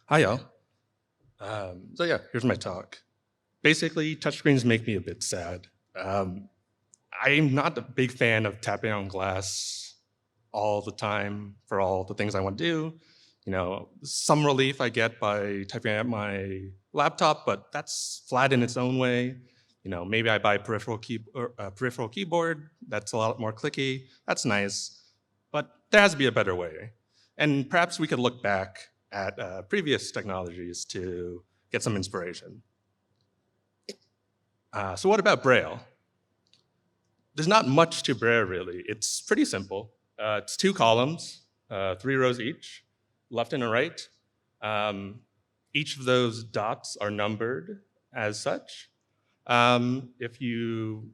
Hi, y'all. So yeah, here's my talk. Basically, touchscreens make me a bit sad. I'm not a big fan of tapping on glass all the time for all the things I want to do. Some relief I get by typing at my laptop, but that's flat in its own way. Maybe I buy a peripheral keyboard that's a lot more clicky. That's nice, but there has to be a better way. And perhaps we could look back at previous technologies to get some inspiration. So what about Braille? There's not much to Braille, really. It's pretty simple. It's 2 columns, 3 rows each, left and a right. Each of those dots are numbered as such. If you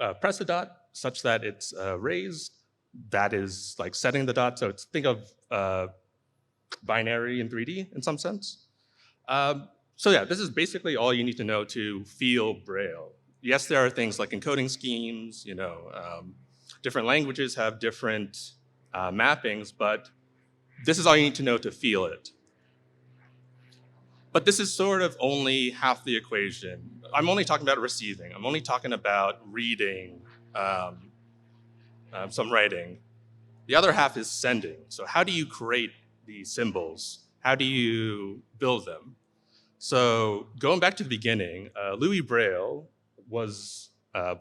press a dot such that it's raised, that is like setting the dot. So think of binary in 3D in some sense. So yeah, this is basically all you need to know to feel Braille. Yes, there are things like encoding schemes, different languages have different mappings, but this is all you need to know to feel it. But this is sort of only half the equation. I'm only talking about receiving. I'm only talking about reading, some writing. The other half is sending. So how do you create these symbols? How do you build them? So going back to the beginning, Louis Braille was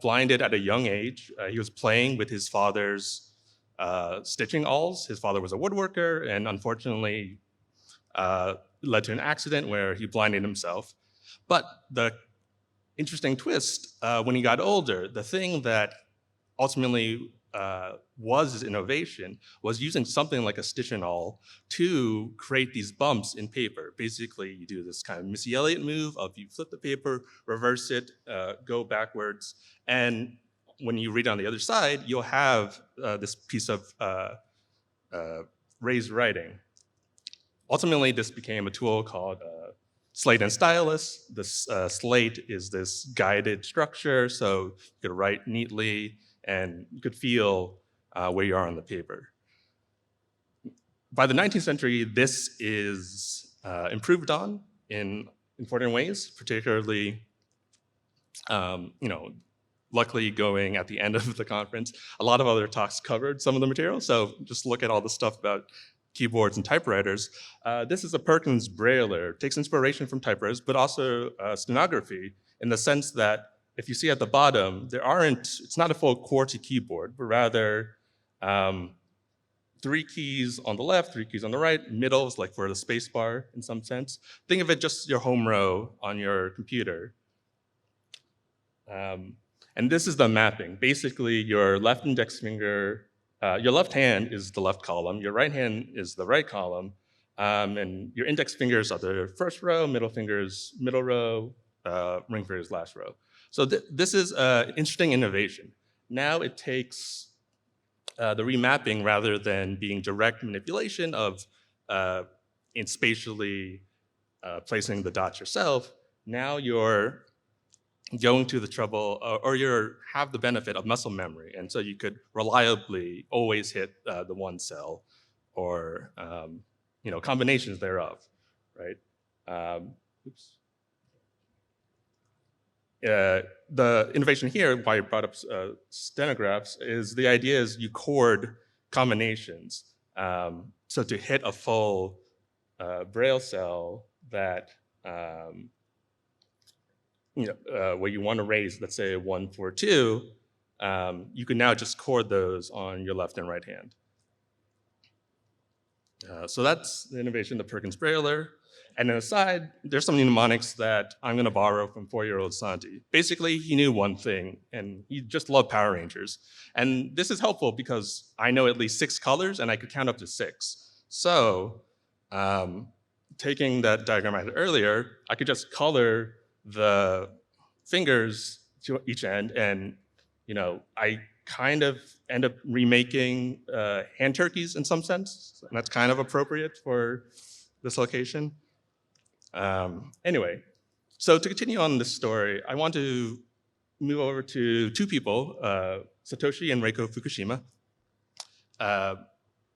blinded at a young age. He was playing with his father's stitching awls. His father was a woodworker, and unfortunately led to an accident where he blinded himself. But the interesting twist, when he got older, the thing that ultimately was his innovation was using something like a stitch and awl to create these bumps in paper. Basically, you do this kind of Missy Elliott move of you flip the paper, reverse it, go backwards, and when you read on the other side, you'll have this piece of raised writing. Ultimately, this became a tool called slate and stylus. This slate is this guided structure, so you could write neatly and you could feel where you are on the paper. By the 19th century, this is improved on in important ways, particularly, luckily going at the end of the conference, a lot of other talks covered some of the material, so just look at all the stuff about keyboards and typewriters. This is a Perkins Brailler. It takes inspiration from typewriters, but also stenography in the sense that if you see at the bottom, it's not a full QWERTY keyboard, but rather 3 keys on the left, 3 keys on the right, middle is like for the space bar in some sense. Think of it just your home row on your computer. And this is the mapping. Basically, your left index finger, your left hand is the left column, your right hand is the right column, and your index fingers are the first row, middle fingers, middle row, ring fingers, last row. So this is an interesting innovation. Now it takes the remapping rather than being direct manipulation of in spatially placing the dots yourself. Now you're going to the trouble, or you have the benefit of muscle memory, and so you could reliably always hit the one cell, or combinations thereof, right? Oops. The innovation here, why I brought up stenographs, is the idea is you chord combinations. So to hit a full Braille cell that where you want to raise, let's say 1, 4, 2, you can now just chord those on your left and right hand. So that's the innovation of Perkins Brailler. And then aside, there's some mnemonics that I'm going to borrow from 4-year-old Santi. Basically, he knew one thing, and he just loved Power Rangers. And this is helpful because I know at least 6 colors, and I could count up to 6. So taking that diagram I had earlier, I could just color the fingers to each end, and I kind of end up remaking hand turkeys in some sense, and that's kind of appropriate for this location. Anyway, so to continue on this story, I want to move over to 2 people, Satoshi and Reiko Fukushima.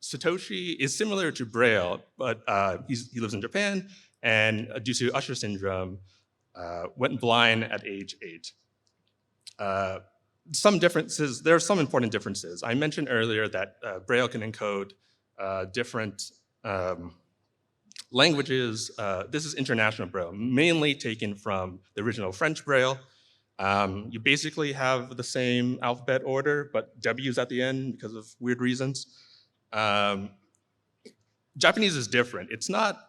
Satoshi is similar to Braille, but he lives in Japan, and due to Usher syndrome, went blind at age 8. Some differences, there are some important differences. I mentioned earlier that Braille can encode different languages. This is international Braille, mainly taken from the original French Braille. You basically have the same alphabet order, but W's at the end because of weird reasons. Japanese is different. It's not,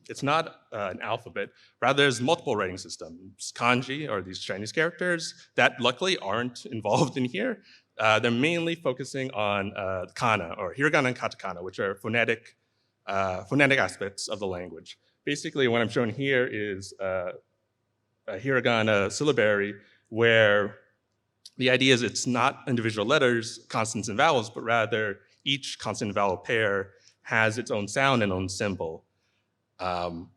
it's not an alphabet. Rather, there's multiple writing systems. Kanji, or these Chinese characters, that luckily aren't involved in here. They're mainly focusing on kana, or hiragana and katakana, which are phonetic aspects of the language. Basically, what I'm showing here is a hiragana syllabary where the idea is it's not individual letters, consonants and vowels, but rather each consonant and vowel pair has its own sound and own symbol.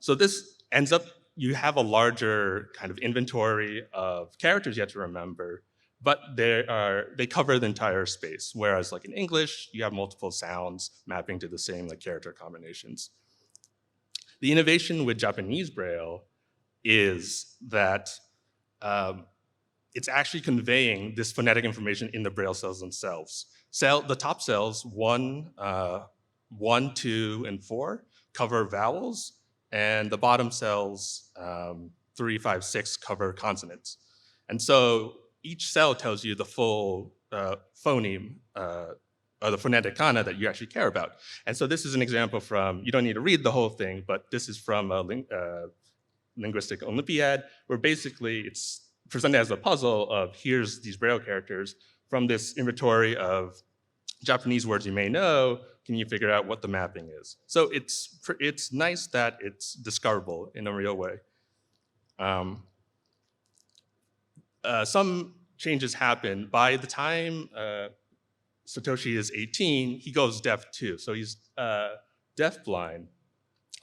So this ends up, you have a larger kind of inventory of characters you have to remember, but they cover the entire space. Whereas like in English, you have multiple sounds mapping to the same like character combinations. The innovation with Japanese Braille is that it's actually conveying this phonetic information in the Braille cells themselves. The top cells, 1, 2, and 4, cover vowels, and the bottom cells, 3, 5, 6, cover consonants. And so each cell tells you the full phoneme, or the phonetic kana that you actually care about. And so this is an example from, you don't need to read the whole thing, but this is from a linguistic Olympiad, where basically it's presented as a puzzle of here's these Braille characters from this inventory of Japanese words you may know, can you figure out what the mapping is? So it's nice that it's discoverable in a real way. Some changes happen. By the time Satoshi is 18, he goes deaf too, so he's deafblind.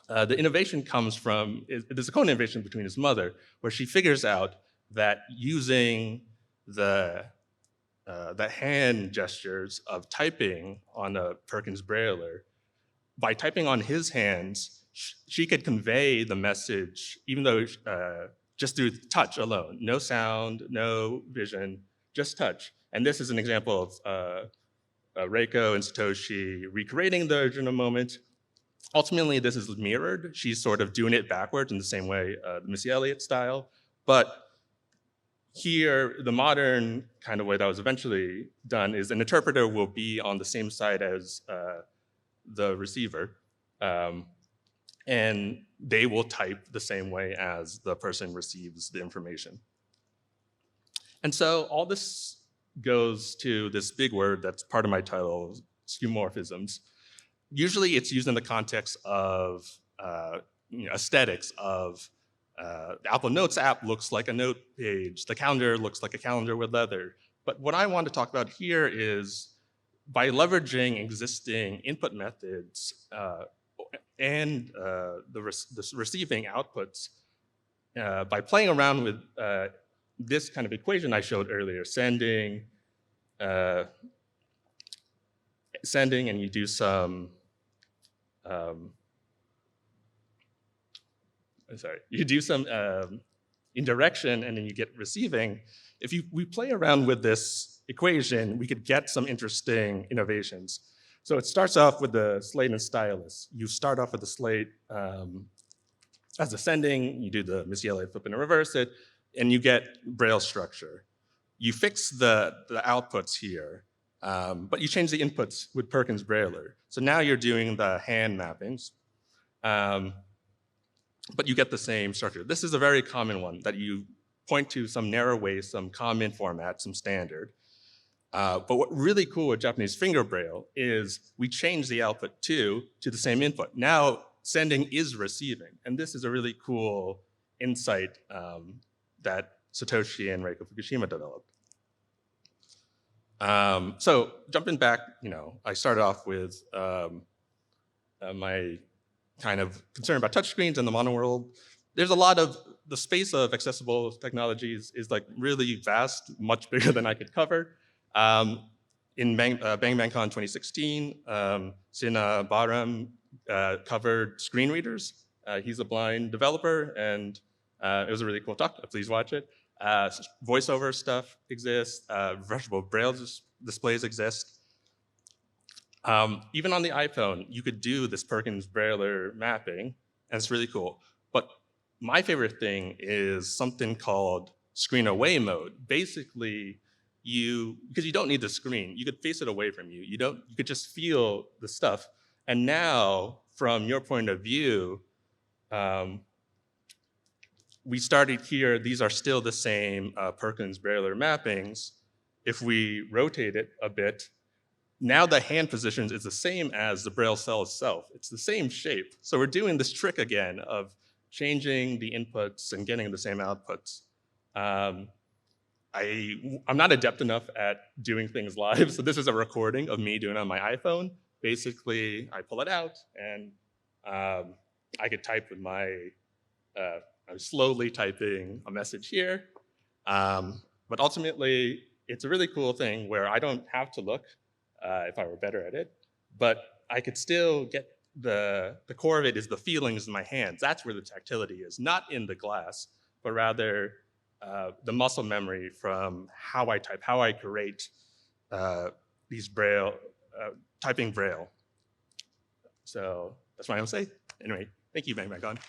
The innovation comes from, there's a co-innovation between his mother, where she figures out that using the hand gestures of typing on a Perkins Brailler, by typing on his hands, she could convey the message, even though just through touch alone, no sound, no vision, just touch. And this is an example of Reiko and Satoshi recreating the original moment. Ultimately, this is mirrored. She's sort of doing it backwards in the same way, the Missy Elliott style. But here, the modern kind of way that was eventually done is an interpreter will be on the same side as the receiver. And they will type the same way as the person receives the information. And so all this goes to this big word that's part of my title, skeuomorphisms. Usually it's used in the context of aesthetics of the Apple Notes app looks like a note page, the calendar looks like a calendar with leather. But what I want to talk about here is by leveraging existing input methods and the receiving outputs, by playing around with this kind of equation I showed earlier, sending, and you do some, indirection and then you get receiving. If we play around with this equation, we could get some interesting innovations. So it starts off with the slate and stylus. You start off with the slate as ascending, you do the Missy Elliott flip and reverse it, and you get Braille structure. You fix the outputs here, but you change the inputs with Perkins Brailler. So now you're doing the hand mappings, but you get the same structure. This is a very common one that you point to some narrow way, some common format, some standard. But what really cool with Japanese finger Braille is we change the output to the same input. Now sending is receiving, and this is a really cool insight that Satoshi and Reiko Fukushima developed. So jumping back, I started off with my kind of concern about touchscreens in the modern world. There's a lot of, the space of accessible technologies is like really vast, much bigger than I could cover. in BangBangCon 2016, Sina Baram covered screen readers. He's a blind developer, and it was a really cool talk. Please watch it. Voiceover stuff exists. Refreshable braille displays exist. Even on the iPhone, you could do this Perkins-Braille mapping, and it's really cool. But my favorite thing is something called screen away mode. Basically, because you don't need the screen, you could face it away from you. You could just feel the stuff. And now, from your point of view, we started here. These are still the same Perkins-Braille mappings. If we rotate it a bit, now the hand positions is the same as the Braille cell itself. It's the same shape. So we're doing this trick again of changing the inputs and getting the same outputs. I'm not adept enough at doing things live, so this is a recording of me doing it on my iPhone. Basically, I pull it out, and I could type with I'm slowly typing a message here. But ultimately, it's a really cool thing where I don't have to look if I were better at it, but I could still get the core of it is the feelings in my hands. That's where the tactility is, not in the glass, but rather the muscle memory from how I type, how I create these Braille, typing Braille. So that's what I'm gonna say. Anyway, thank you, BangBangCon.